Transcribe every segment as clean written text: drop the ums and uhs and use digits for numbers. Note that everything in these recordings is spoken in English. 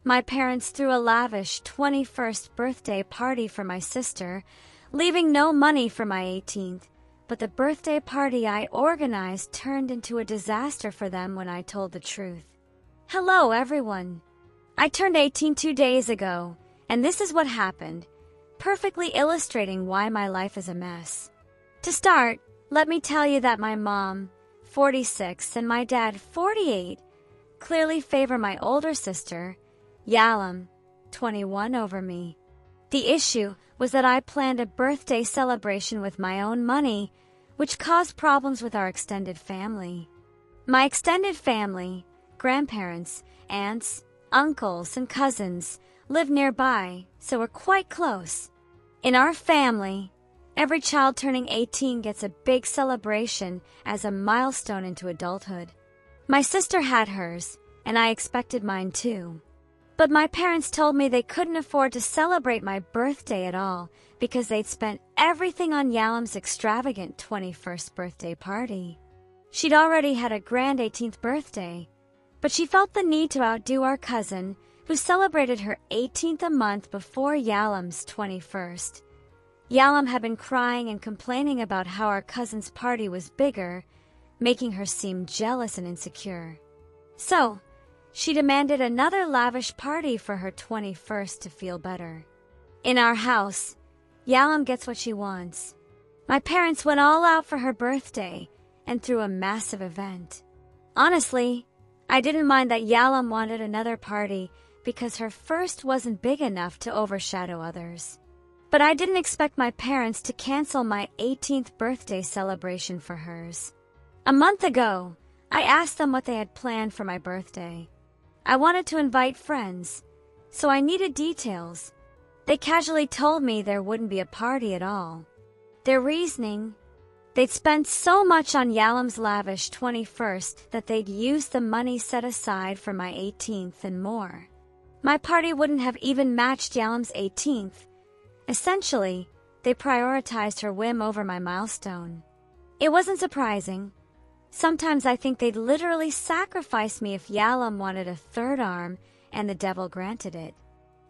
My parents threw a lavish 21st birthday party for my sister, leaving no money for my 18th. But the birthday party I organized turned into a disaster for them when I told the truth. Hello, everyone. I turned 18 2 days ago, and this is what happened, perfectly illustrating why my life is a mess. To start, let me tell you that my mom, 46, and my dad, 48, clearly favor my older sister, Yalam, 21, over me. The issue was that I planned a birthday celebration with my own money, which caused problems with our extended family. My extended family, grandparents, aunts, uncles, and cousins, live nearby, so we're quite close. In our family, every child turning 18 gets a big celebration as a milestone into adulthood. My sister had hers, and I expected mine too. But my parents told me they couldn't afford to celebrate my birthday at all because they'd spent everything on Yalam's extravagant 21st birthday party. She'd already had a grand 18th birthday, but she felt the need to outdo our cousin, who celebrated her 18th a month before Yalam's 21st. Yalam had been crying and complaining about how our cousin's party was bigger, making her seem jealous and insecure. So, she demanded another lavish party for her 21st to feel better. In our house, Yalam gets what she wants. My parents went all out for her birthday and threw a massive event. Honestly, I didn't mind that Yalam wanted another party because her first wasn't big enough to overshadow others. But I didn't expect my parents to cancel my 18th birthday celebration for hers. A month ago, I asked them what they had planned for my birthday. I wanted to invite friends, so I needed details. They casually told me there wouldn't be a party at all. Their reasoning: they'd spent so much on Yalam's lavish 21st that they'd use the money set aside for my 18th and more. My party wouldn't have even matched Yalam's 18th. Essentially, they prioritized her whim over my milestone. It wasn't surprising. Sometimes I think they'd literally sacrifice me if Yalam wanted a third arm and the devil granted it.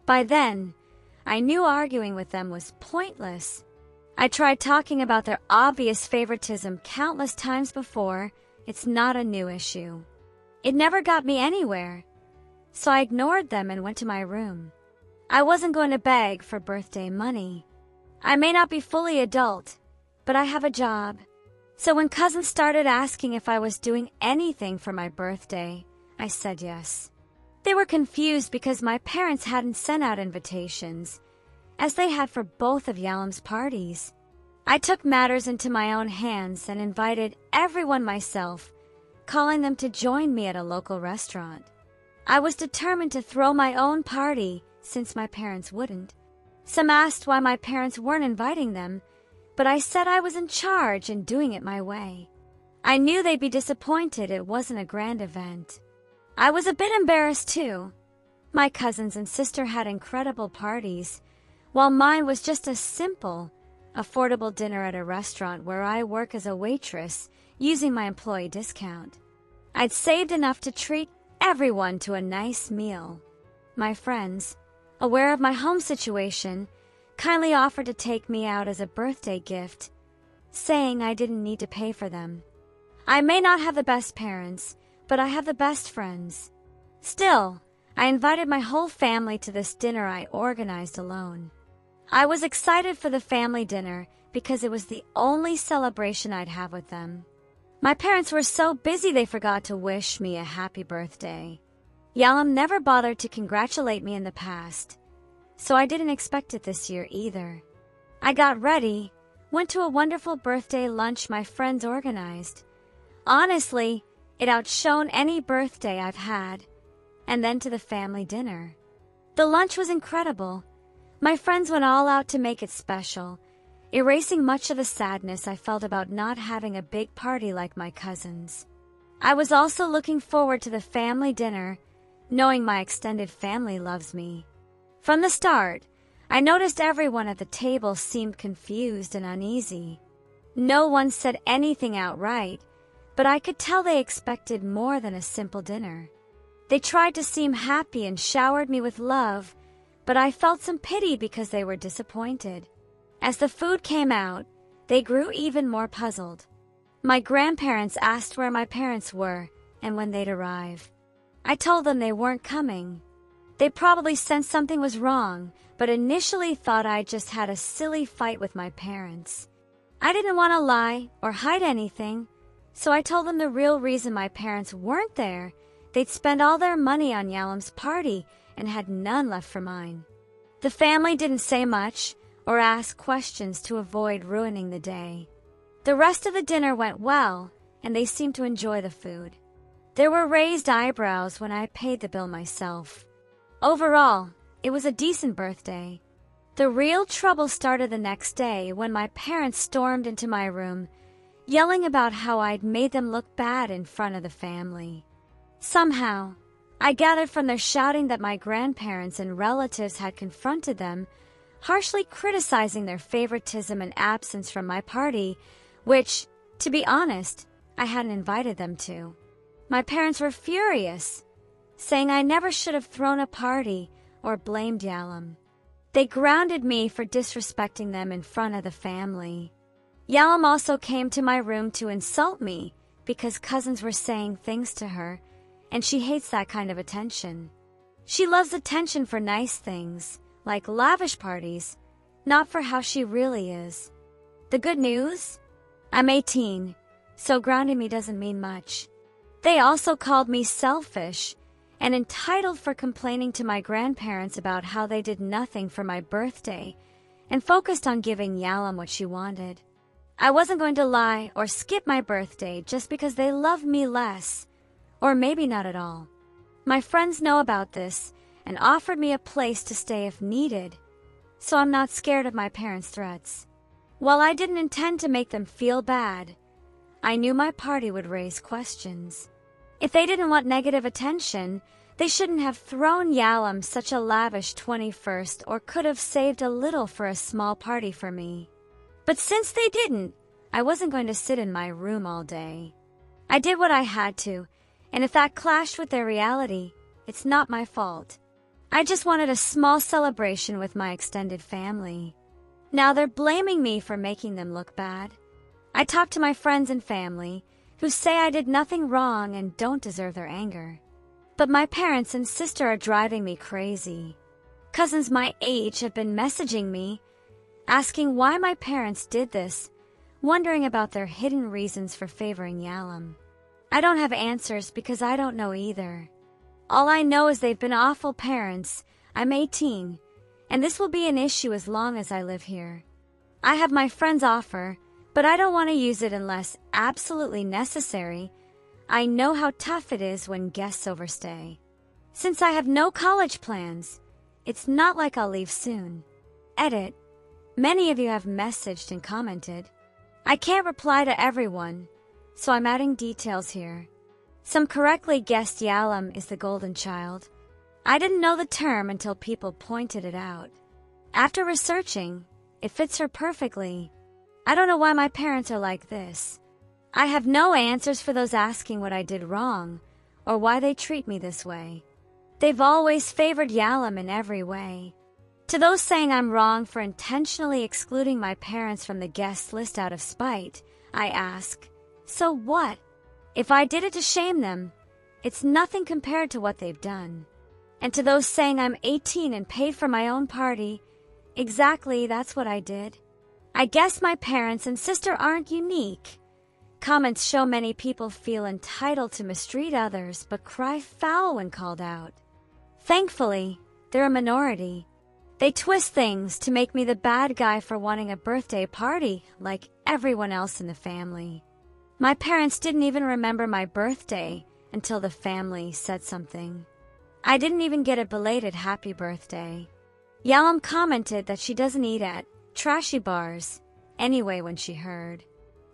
By then, I knew arguing with them was pointless. I tried talking about their obvious favoritism countless times before. It's not a new issue. It never got me anywhere, so I ignored them and went to my room. I wasn't going to beg for birthday money. I may not be fully adult, but I have a job. So when cousins started asking if I was doing anything for my birthday, I said yes. They were confused because my parents hadn't sent out invitations, as they had for both of Yalam's parties. I took matters into my own hands and invited everyone myself, calling them to join me at a local restaurant. I was determined to throw my own party since my parents wouldn't. Some asked why my parents weren't inviting them, but I said I was in charge and doing it my way. I knew they'd be disappointed it wasn't a grand event. I was a bit embarrassed too. My cousins and sister had incredible parties, while mine was just a simple, affordable dinner at a restaurant where I work as a waitress using my employee discount. I'd saved enough to treat everyone to a nice meal. My friends, aware of my home situation, kindly offered to take me out as a birthday gift, saying I didn't need to pay for them. I may not have the best parents, but I have the best friends. Still, I invited my whole family to this dinner I organized alone. I was excited for the family dinner because it was the only celebration I'd have with them. My parents were so busy they forgot to wish me a happy birthday. Yalam never bothered to congratulate me in the past, so I didn't expect it this year either. I got ready, went to a wonderful birthday lunch my friends organized. Honestly, it outshone any birthday I've had, and then to the family dinner. The lunch was incredible. My friends went all out to make it special, erasing much of the sadness I felt about not having a big party like my cousins. I was also looking forward to the family dinner, knowing my extended family loves me. From the start, I noticed everyone at the table seemed confused and uneasy. No one said anything outright, but I could tell they expected more than a simple dinner. They tried to seem happy and showered me with love, but I felt some pity because they were disappointed. As the food came out, they grew even more puzzled. My grandparents asked where my parents were and when they'd arrive. I told them they weren't coming. They probably sensed something was wrong, but initially thought I just had a silly fight with my parents. I didn't want to lie or hide anything, so I told them the real reason my parents weren't there. They'd spent all their money on Yalam's party and had none left for mine. The family didn't say much or ask questions to avoid ruining the day. The rest of the dinner went well, and they seemed to enjoy the food. There were raised eyebrows when I paid the bill myself. Overall, it was a decent birthday. The real trouble started the next day when my parents stormed into my room, yelling about how I'd made them look bad in front of the family. Somehow, I gathered from their shouting that my grandparents and relatives had confronted them, harshly criticizing their favoritism and absence from my party, which, to be honest, I hadn't invited them to. My parents were furious, saying I never should have thrown a party or blamed Yalam. They grounded me for disrespecting them in front of the family. Yalam also came to my room to insult me because cousins were saying things to her, and she hates that kind of attention. She loves attention for nice things, like lavish parties, not for how she really is. The good news? I'm 18, so grounding me doesn't mean much. They also called me selfish and entitled for complaining to my grandparents about how they did nothing for my birthday and focused on giving Yalam what she wanted. I wasn't going to lie or skip my birthday just because they loved me less, or maybe not at all. My friends know about this and offered me a place to stay if needed, so I'm not scared of my parents' threats. While I didn't intend to make them feel bad, I knew my party would raise questions. If they didn't want negative attention, they shouldn't have thrown Yalam such a lavish 21st or could have saved a little for a small party for me. But since they didn't, I wasn't going to sit in my room all day. I did what I had to, and if that clashed with their reality, it's not my fault. I just wanted a small celebration with my extended family. Now they're blaming me for making them look bad. I talked to my friends and family, who say I did nothing wrong and don't deserve their anger. But my parents and sister are driving me crazy. Cousins my age have been messaging me, asking why my parents did this, wondering about their hidden reasons for favoring Yalam. I don't have answers because I don't know either. All I know is they've been awful parents. I'm 18, and this will be an issue as long as I live here. I have my friend's offer, but I don't want to use it unless absolutely necessary. I know how tough it is when guests overstay. Since I have no college plans, it's not like I'll leave soon. Edit. Many of you have messaged and commented. I can't reply to everyone, so I'm adding details here. Some correctly guessed Yalam is the golden child. I didn't know the term until people pointed it out. After researching, it fits her perfectly. I don't know why my parents are like this. I have no answers for those asking what I did wrong or why they treat me this way. They've always favored Yalam in every way. To those saying I'm wrong for intentionally excluding my parents from the guest list out of spite, I ask, so what? If I did it to shame them, it's nothing compared to what they've done. And to those saying I'm 18 and paid for my own party, exactly that's what I did. I guess my parents and sister aren't unique. Comments show many people feel entitled to mistreat others but cry foul when called out. Thankfully, they're a minority. They twist things to make me the bad guy for wanting a birthday party like everyone else in the family. My parents didn't even remember my birthday until the family said something. I didn't even get a belated happy birthday. Yalam commented that she doesn't eat at trashy bars anyway when she heard.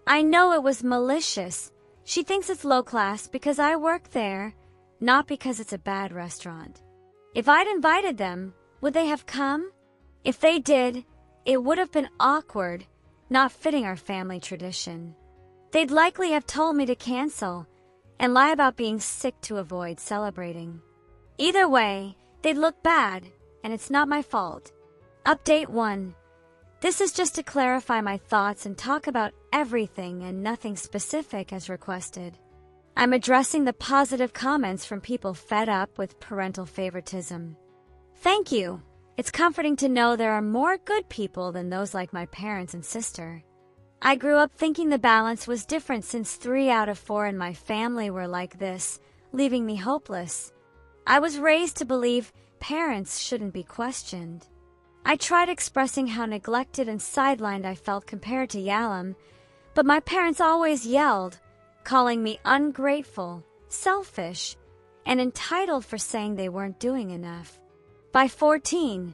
I know it was malicious. She thinks it's low class because I work there, not because it's a bad restaurant. If I'd invited them, would they have come? If they did, it would have been awkward, not fitting our family tradition. They'd likely have told me to cancel, and lie about being sick to avoid celebrating. Either way, they'd look bad, and it's not my fault. Update 1. This is just to clarify my thoughts and talk about everything and nothing specific as requested. I'm addressing the positive comments from people fed up with parental favoritism. Thank you. It's comforting to know there are more good people than those like my parents and sister. I grew up thinking the balance was different since 3 out of 4 in my family were like this, leaving me hopeless. I was raised to believe parents shouldn't be questioned. I tried expressing how neglected and sidelined I felt compared to Yalom, but my parents always yelled, calling me ungrateful, selfish, and entitled for saying they weren't doing enough. By 14,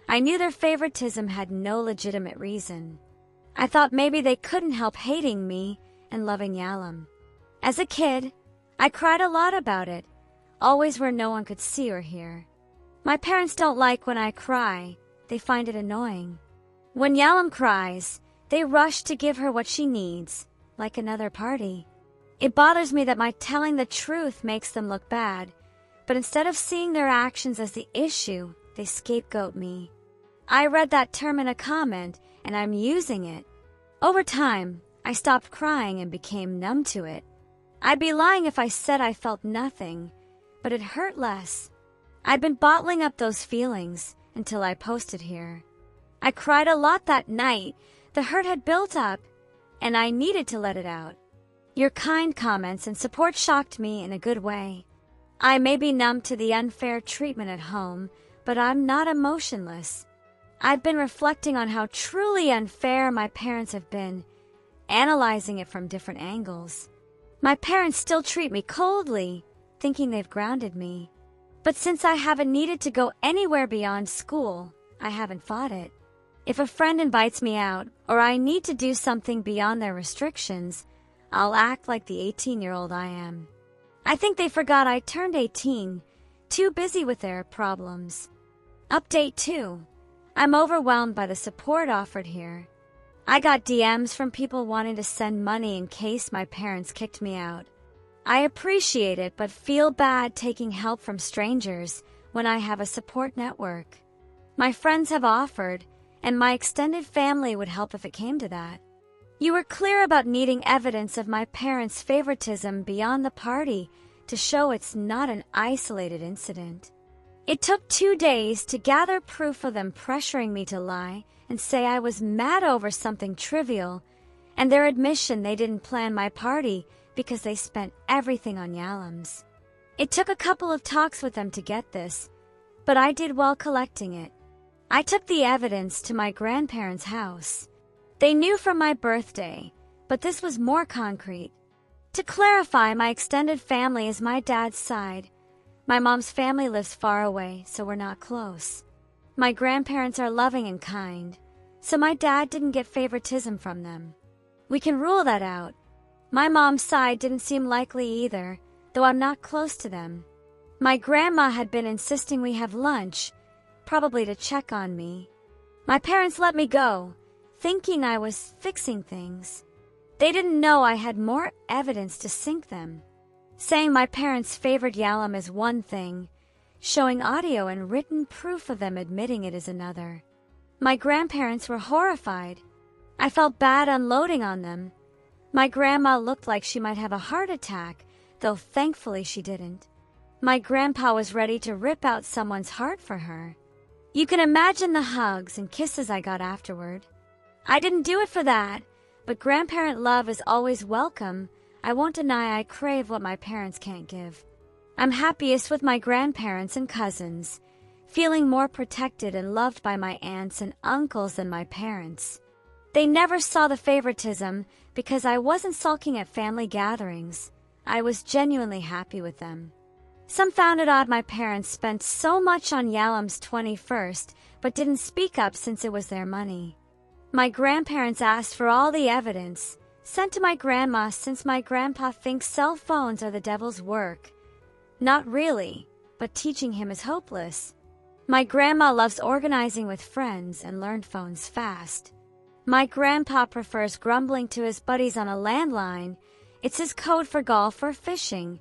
I knew their favoritism had no legitimate reason. I thought maybe they couldn't help hating me and loving Yalom. As a kid, I cried a lot about it, always where no one could see or hear. My parents don't like when I cry. They find it annoying. When Yalom cries, they rush to give her what she needs, like another party. It bothers me that my telling the truth makes them look bad, but instead of seeing their actions as the issue, they scapegoat me. I read that term in a comment, and I'm using it. Over time, I stopped crying and became numb to it. I'd be lying if I said I felt nothing, but it hurt less. I'd been bottling up those feelings until I posted here. I cried a lot that night. The hurt had built up, and I needed to let it out. Your kind comments and support shocked me in a good way. I may be numb to the unfair treatment at home, but I'm not emotionless. I've been reflecting on how truly unfair my parents have been, analyzing it from different angles. My parents still treat me coldly, thinking they've grounded me. But since I haven't needed to go anywhere beyond school, I haven't fought it. If a friend invites me out, or I need to do something beyond their restrictions, I'll act like the 18-year-old I am. I think they forgot I turned 18, too busy with their problems. Update 2. I'm overwhelmed by the support offered here. I got DMs from people wanting to send money in case my parents kicked me out. I appreciate it, but feel bad taking help from strangers when I have a support network. My friends have offered, and my extended family would help if it came to that. You were clear about needing evidence of my parents' favoritism beyond the party to show it's not an isolated incident. It took 2 days to gather proof of them pressuring me to lie and say I was mad over something trivial, and their admission they didn't plan my party because they spent everything on Yalom's. It took a couple of talks with them to get this, but I did well collecting it. I took the evidence to my grandparents' house. They knew from my birthday, but this was more concrete. To clarify, my extended family is my dad's side. My mom's family lives far away, so we're not close. My grandparents are loving and kind, so my dad didn't get favoritism from them. We can rule that out. My mom's side didn't seem likely either, though I'm not close to them. My grandma had been insisting we have lunch, probably to check on me. My parents let me go, thinking I was fixing things. They didn't know I had more evidence to sink them. Saying my parents favored Yalom is one thing, showing audio and written proof of them admitting it is another. My grandparents were horrified. I felt bad unloading on them. My grandma looked like she might have a heart attack, though thankfully she didn't. My grandpa was ready to rip out someone's heart for her. You can imagine the hugs and kisses I got afterward. I didn't do it for that, but grandparent love is always welcome. I won't deny I crave what my parents can't give. I'm happiest with my grandparents and cousins, feeling more protected and loved by my aunts and uncles than my parents. They never saw the favoritism because I wasn't sulking at family gatherings. I was genuinely happy with them. Some found it odd my parents spent so much on Yalom's 21st, but didn't speak up since it was their money. My grandparents asked for all the evidence, sent to my grandma since my grandpa thinks cell phones are the devil's work. Not really, but teaching him is hopeless. My grandma loves organizing with friends and learned phones fast. My grandpa prefers grumbling to his buddies on a landline It's his code for golf or fishing,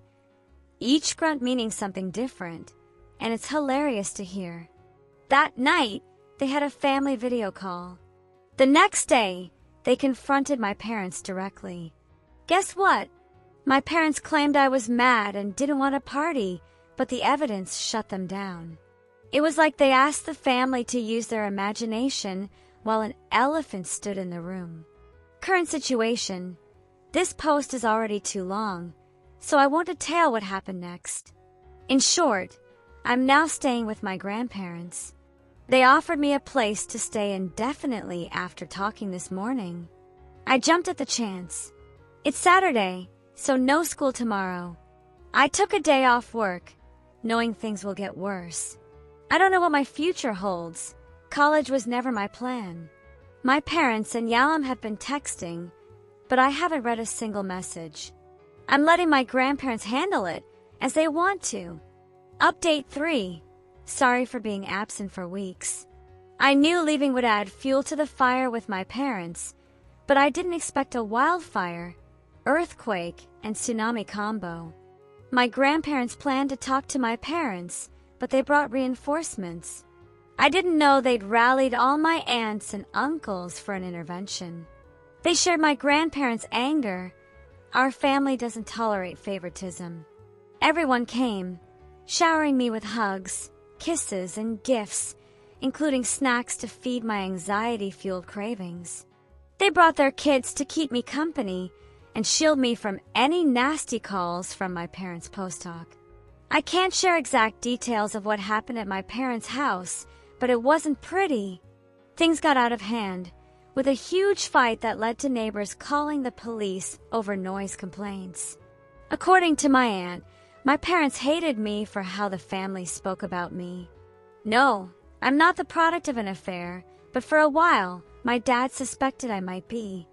each grunt meaning something different, and it's hilarious to hear. That night, they had a family video call. The next day, they confronted my parents directly. Guess what? My parents claimed I was mad and didn't want to party, but the evidence shut them down. It was like they asked the family to use their imagination while an elephant stood in the room. Current situation. This post is already too long, so I won't detail what happened next. In short, I'm now staying with my grandparents. They offered me a place to stay indefinitely after talking this morning. I jumped at the chance. It's Saturday, so no school tomorrow. I took a day off work, knowing things will get worse. I don't know what my future holds. College was never my plan. My parents and Yalam have been texting, but I haven't read a single message. I'm letting my grandparents handle it as they want to. Update 3. Sorry for being absent for weeks. I knew leaving would add fuel to the fire with my parents, but I didn't expect a wildfire, earthquake, and tsunami combo. My grandparents planned to talk to my parents, but they brought reinforcements. I didn't know they'd rallied all my aunts and uncles for an intervention. They shared my grandparents' anger. Our family doesn't tolerate favoritism. Everyone came, showering me with hugs, kisses, and gifts, including snacks to feed my anxiety-fueled cravings. They brought their kids to keep me company and shield me from any nasty calls from my parents' post-talk. I can't share exact details of what happened at my parents' house, but it wasn't pretty. Things got out of hand, with a huge fight that led to neighbors calling the police over noise complaints. According to my aunt, my parents hated me for how the family spoke about me. No, I'm not the product of an affair, but for a while, my dad suspected I might be.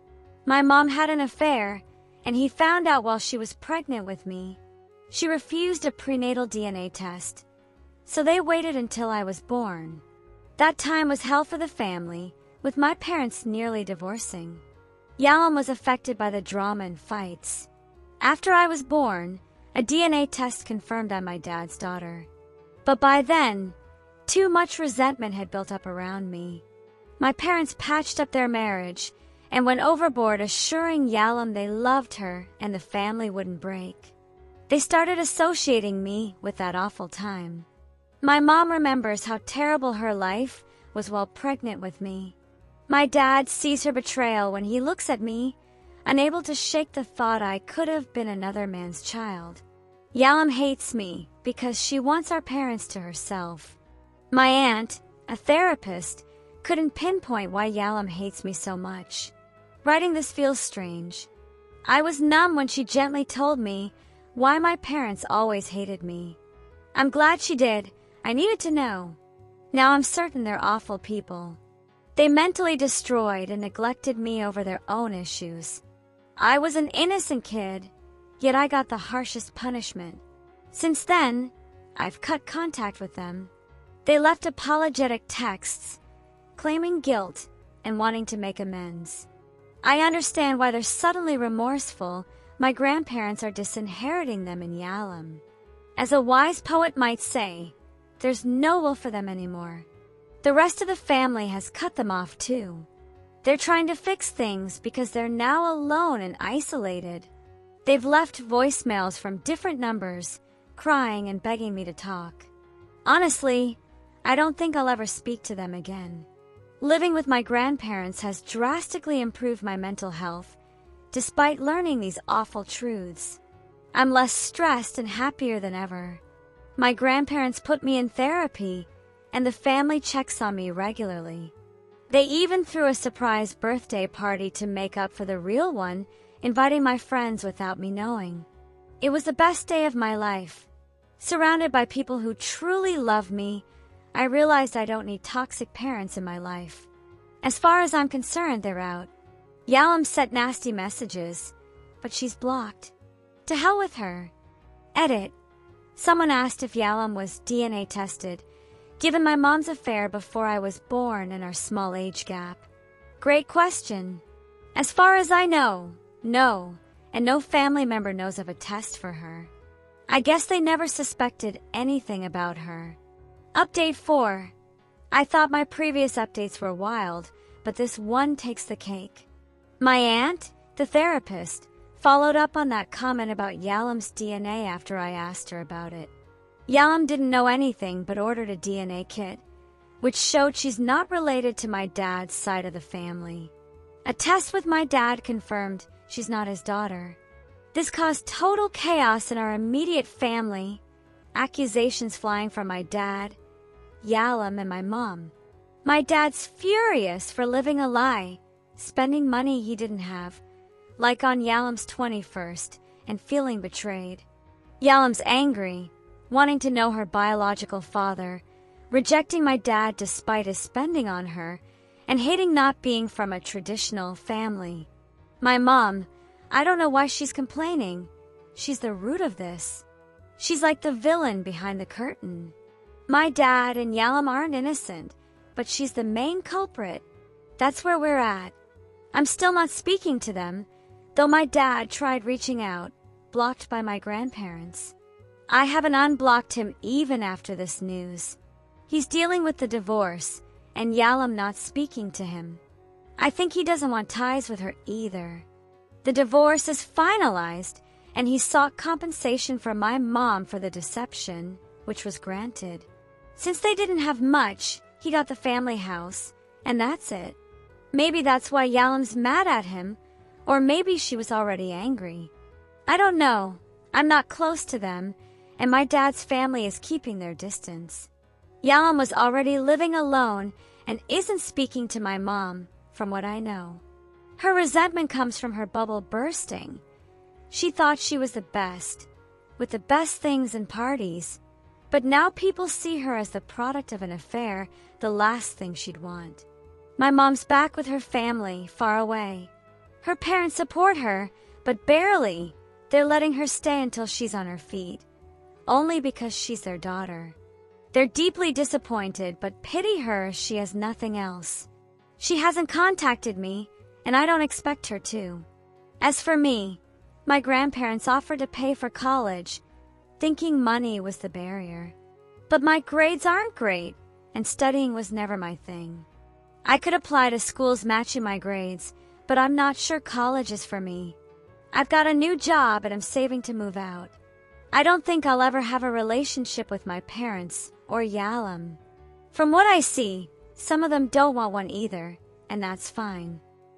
My mom had an affair, and he found out while she was pregnant with me. She refused a prenatal DNA test, so they waited until I was born. That time was hell for the family, with my parents nearly divorcing. Yalam was affected by the drama and fights. After I was born, a DNA test confirmed I'm my dad's daughter. But by then, too much resentment had built up around me. My parents patched up their marriage and went overboard, assuring Yalam they loved her and the family wouldn't break. They started associating me with that awful time. My mom remembers how terrible her life was while pregnant with me. My dad sees her betrayal when he looks at me, unable to shake the thought I could have been another man's child. Yalam hates me because she wants our parents to herself. My aunt, a therapist, couldn't pinpoint why Yalam hates me so much. Writing this feels strange. I was numb when she gently told me why my parents always hated me. I'm glad she did. I needed to know. Now I'm certain they're awful people. They mentally destroyed and neglected me over their own issues. I was an innocent kid, yet I got the harshest punishment. Since then, I've cut contact with them. They left apologetic texts, claiming guilt and wanting to make amends. I understand why they're suddenly remorseful. My grandparents are disinheriting them in Yalam. As a wise poet might say, there's no will for them anymore. The rest of the family has cut them off too. They're trying to fix things because they're now alone and isolated. They've left voicemails from different numbers, crying and begging me to talk. Honestly, I don't think I'll ever speak to them again. Living with my grandparents has drastically improved my mental health, despite learning these awful truths. I'm less stressed and happier than ever. My grandparents put me in therapy, and the family checks on me regularly. They even threw a surprise birthday party to make up for the real one, inviting my friends without me knowing. It was the best day of my life. Surrounded by people who truly love me, I realized I don't need toxic parents in my life. As far as I'm concerned, they're out. Yalam sent nasty messages, but she's blocked. To hell with her. Edit. Someone asked if Yalam was DNA tested, given my mom's affair before I was born and our small age gap. Great question. As far as I know, no, and no family member knows of a test for her. I guess they never suspected anything about her. Update 4. I thought my previous updates were wild, but this one takes the cake. My aunt, the therapist, followed up on that comment about Yalam's DNA after I asked her about it. Yalam didn't know anything but ordered a DNA kit, which showed she's not related to my dad's side of the family. A test with my dad confirmed she's not his daughter. This caused total chaos in our immediate family, accusations flying from my dad, Yalam, and my mom. My dad's furious for living a lie, spending money he didn't have, like on Yalam's 21st, and feeling betrayed. Yalam's angry, wanting to know her biological father, rejecting my dad despite his spending on her, and hating not being from a traditional family. My mom, I don't know why she's complaining. She's the root of this. She's like the villain behind the curtain. My dad and Yalam aren't innocent, but she's the main culprit. That's where we're at. I'm still not speaking to them, though my dad tried reaching out, blocked by my grandparents. I haven't unblocked him even after this news. He's dealing with the divorce, and Yalam not speaking to him. I think he doesn't want ties with her either. The divorce is finalized, and he sought compensation from my mom for the deception, which was granted. Since they didn't have much, he got the family house, and that's it. Maybe that's why Yalam's mad at him, or maybe she was already angry. I don't know. I'm not close to them, and my dad's family is keeping their distance. Yalam was already living alone and isn't speaking to my mom, from what I know. Her resentment comes from her bubble bursting. She thought she was the best, with the best things and parties, but now people see her as the product of an affair, the last thing she'd want. My mom's back with her family, far away. Her parents support her, but barely. They're letting her stay until she's on her feet, only because she's their daughter. They're deeply disappointed, but pity her as she has nothing else. She hasn't contacted me, and I don't expect her to. As for me, my grandparents offered to pay for college, thinking money was the barrier. But my grades aren't great, and studying was never my thing. I could apply to schools matching my grades, but I'm not sure college is for me. I've got a new job and I'm saving to move out. I don't think I'll ever have a relationship with my parents or Yalam. From what I see, some of them don't want one either, and that's fine.